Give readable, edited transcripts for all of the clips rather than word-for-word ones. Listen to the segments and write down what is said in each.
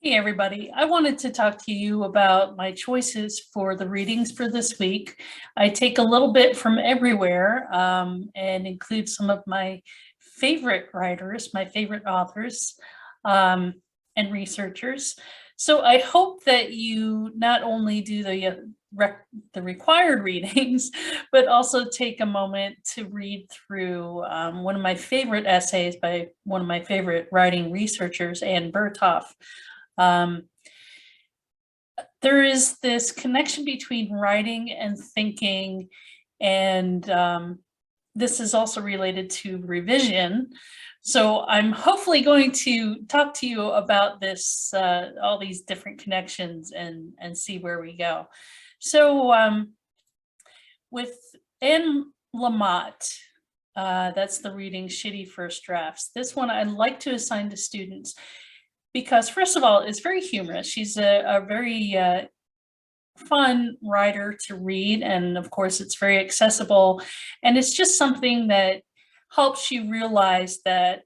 Hey everybody, I wanted to talk to you about my choices for the readings for this week. I take a little bit from everywhere and include some of my favorite writers, my favorite authors um, and researchers. So I hope that you not only do the required readings, but also take a moment to read through one of my favorite essays by one of my favorite writing researchers, Anne Berthoff. Um, there is this connection between writing and thinking, and this is also related to revision. So I'm hopefully going to talk to you about this, all these different connections and see where we go. So with Anne Lamott, that's the reading Shitty First Drafts. This one I like to assign to students because first of all, it's very humorous. She's a very fun writer to read. And of course, it's very accessible. And it's just something that helps you realize that,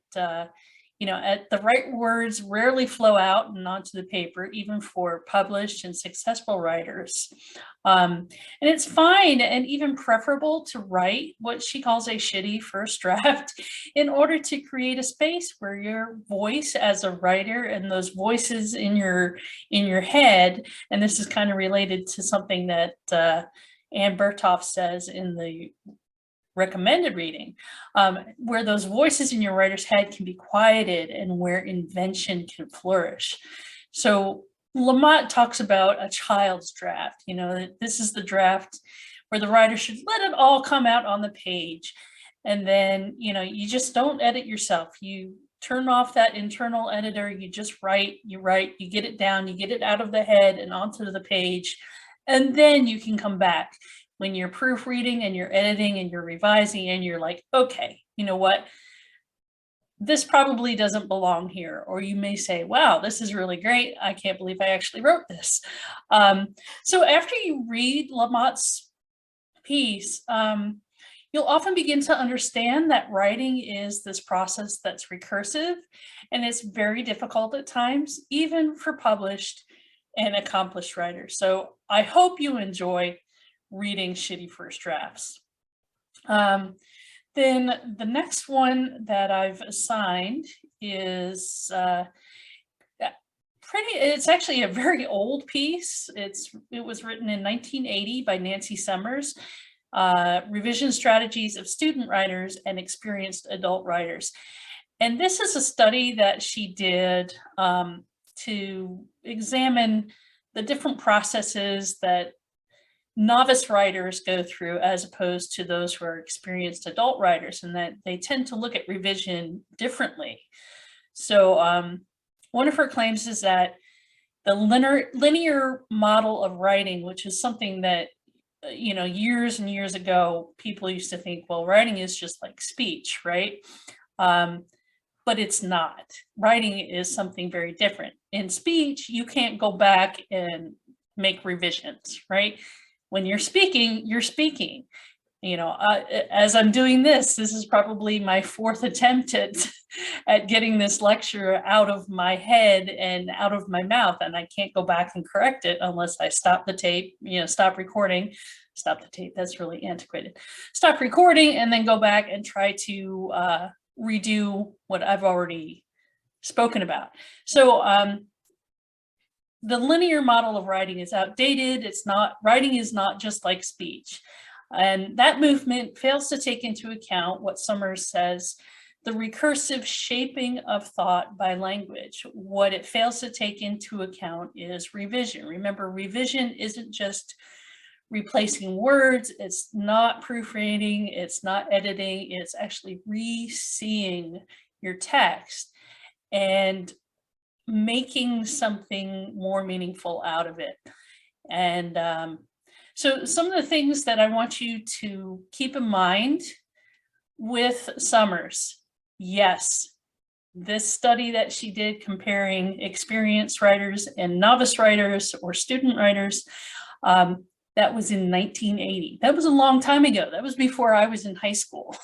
at the right words rarely flow out and onto the paper, even for published and successful writers. And it's fine and even preferable to write what she calls a shitty first draft in order to create a space where your voice as a writer and those voices in your head, and this is kind of related to something that Anne Berthoff says in the recommended reading, where those voices in your writer's head can be quieted and where invention can flourish. So Lamott talks about a child's draft. This is the draft where the writer should let it all come out on the page. And then, you just don't edit yourself. You turn off that internal editor, you just write, you get it down, you get it out of the head and onto the page. And then you can come back when you're proofreading and you're editing and you're revising and you're like, okay, you know what? This probably doesn't belong here. Or you may say, wow, this is really great. I can't believe I actually wrote this. So after you read Lamott's piece, you'll often begin to understand that writing is this process that's recursive, and it's very difficult at times, even for published and accomplished writers. So I hope you enjoy reading Shitty First Drafts. Then the next one that I've assigned is it's actually a very old piece. It was written in 1980 by Nancy Sommers, Revision Strategies of Student Writers and Experienced Adult Writers. And this is a study that she did to examine the different processes that novice writers go through as opposed to those who are experienced adult writers, and that they tend to look at revision differently. So one of her claims is that the linear model of writing, which is something that, years and years ago, people used to think, well, writing is just like speech, right? But it's not. Writing is something very different. In speech, you can't go back and make revisions, right? When you're speaking, you're speaking. As I'm doing this is probably my fourth attempt at getting this lecture out of my head and out of my mouth, and I can't go back and correct it unless I stop the tape, stop recording, stop the tape, that's really antiquated, stop recording and then go back and try to redo what I've already spoken about. So the linear model of writing is outdated. Writing is not just like speech. And that movement fails to take into account what Sommers says, the recursive shaping of thought by language. What it fails to take into account is revision. Remember, revision isn't just replacing words, it's not proofreading, it's not editing, it's actually re-seeing your text and making something more meaningful out of it. And so some of the things that I want you to keep in mind with Sommers, yes, this study that she did comparing experienced writers and novice writers or student writers, that was in 1980. That was a long time ago. That was before I was in high school.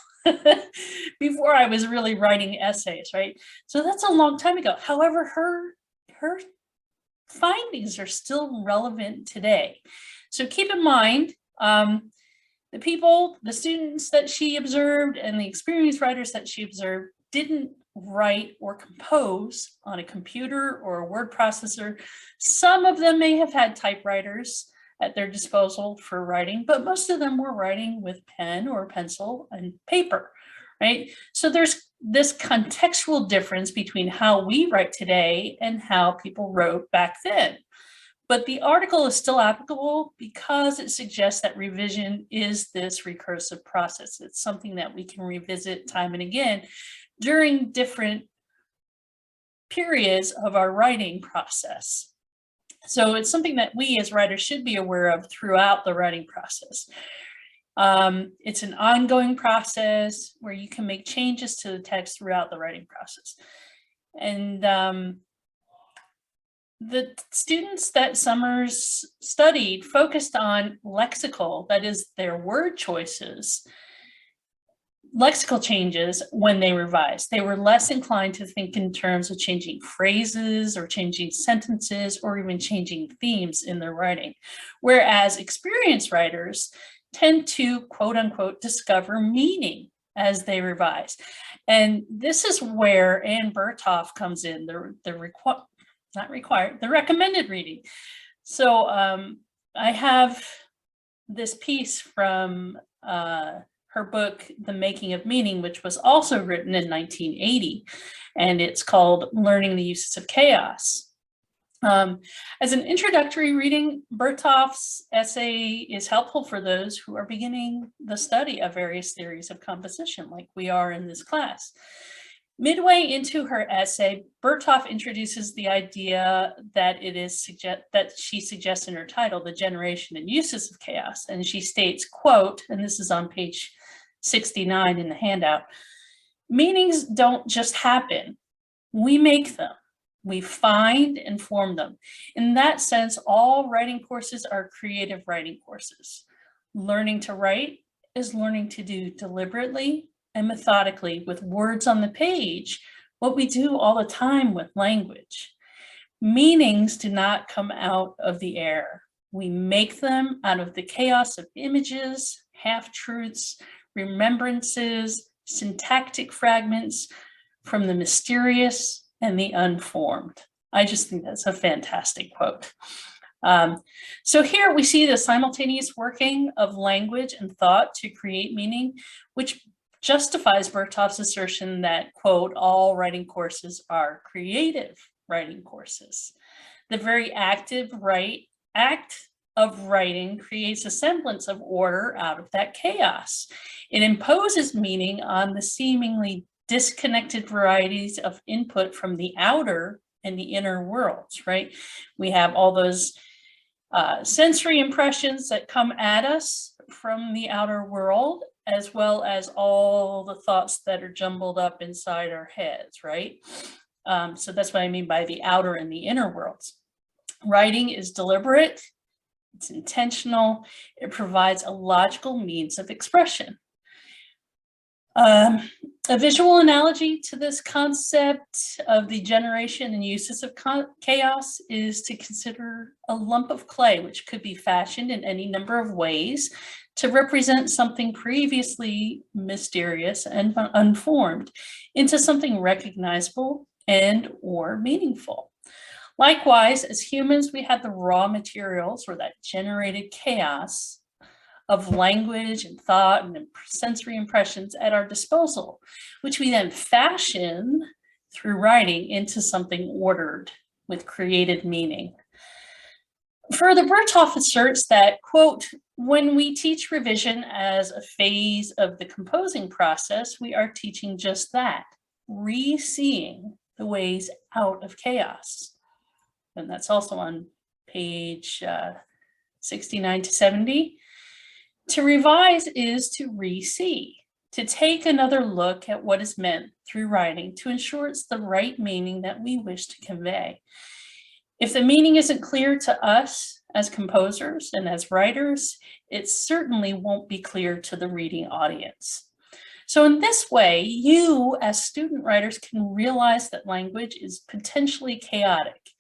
Before I was really writing essays, right? So that's a long time ago. However, her findings are still relevant today. So keep in mind, the students that she observed and the experienced writers that she observed didn't write or compose on a computer or a word processor. Some of them may have had typewriters at their disposal for writing, but most of them were writing with pen or pencil and paper, right? So there's this contextual difference between how we write today and how people wrote back then. But the article is still applicable because it suggests that revision is this recursive process. It's something that we can revisit time and again during different periods of our writing process. So it's something that we as writers should be aware of throughout the writing process. It's an ongoing process where you can make changes to the text throughout the writing process. And the students that Sommers studied focused on lexical, that is their word choices, lexical changes when they revised. They were less inclined to think in terms of changing phrases or changing sentences or even changing themes in their writing. Whereas experienced writers tend to, quote unquote, discover meaning as they revise. And this is where Berthoff comes in, the recommended reading. So I have this piece from her book, The Making of Meaning, which was also written in 1980, and it's called Learning the Uses of Chaos. As an introductory reading, Berthoff's essay is helpful for those who are beginning the study of various theories of composition, like we are in this class. Midway into her essay, Berthoff introduces the idea that she suggests in her title, The Generation and Uses of Chaos. And she states, quote, and this is on page 69 in the handout, meanings don't just happen, we make them. We find and form them. In that sense, all writing courses are creative writing courses. Learning to write is learning to do deliberately and methodically with words on the page, what we do all the time with language. Meanings do not come out of the air. We make them out of the chaos of images, half-truths, remembrances, syntactic fragments from the mysterious and the unformed. I just think that's a fantastic quote. So here we see the simultaneous working of language and thought to create meaning, which justifies Berthoff's assertion that, quote, all writing courses are creative writing courses. The very act of writing creates a semblance of order out of that chaos. It imposes meaning on the seemingly disconnected varieties of input from the outer and the inner worlds, right? We have all those sensory impressions that come at us from the outer world, as well as all the thoughts that are jumbled up inside our heads, right? So that's what I mean by the outer and the inner worlds. Writing is deliberate, it's intentional, it provides a logical means of expression. A visual analogy to this concept of the generation and uses of chaos is to consider a lump of clay, which could be fashioned in any number of ways to represent something previously mysterious and unformed into something recognizable and or meaningful. Likewise, as humans, we had the raw materials or that generated chaos of language and thought and sensory impressions at our disposal, which we then fashion through writing into something ordered with created meaning. Further, Berthoff asserts that, quote, when we teach revision as a phase of the composing process, we are teaching just that, re-seeing the ways out of chaos. And that's also on page 69 to 70. To revise is to re-see, to take another look at what is meant through writing to ensure it's the right meaning that we wish to convey. If the meaning isn't clear to us as composers and as writers, it certainly won't be clear to the reading audience. So in this way, you as student writers can realize that language is potentially chaotic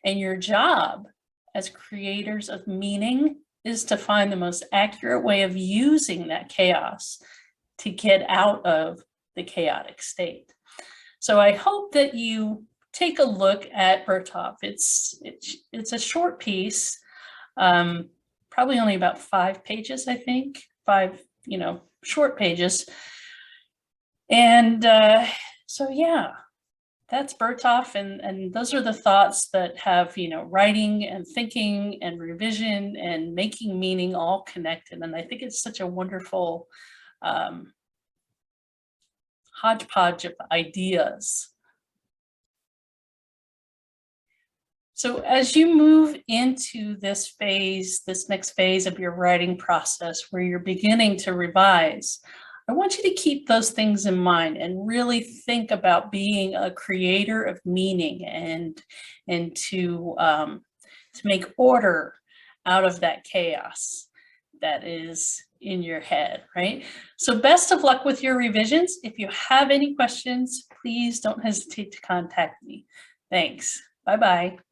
And your job as creators of meaning is to find the most accurate way of using that chaos to get out of the chaotic state. So I hope that you take a look at Berthoff. It's a short piece, probably only about 5 pages, I think, 5, short pages. And so, yeah, that's Berthoff, and those are the thoughts that have, writing and thinking and revision and making meaning all connected. And I think it's such a wonderful hodgepodge of ideas. So as you move into this phase, this next phase of your writing process where you're beginning to revise, I want you to keep those things in mind and really think about being a creator of meaning and to make order out of that chaos that is in your head, right? So best of luck with your revisions. If you have any questions, please don't hesitate to contact me. Thanks. Bye-bye.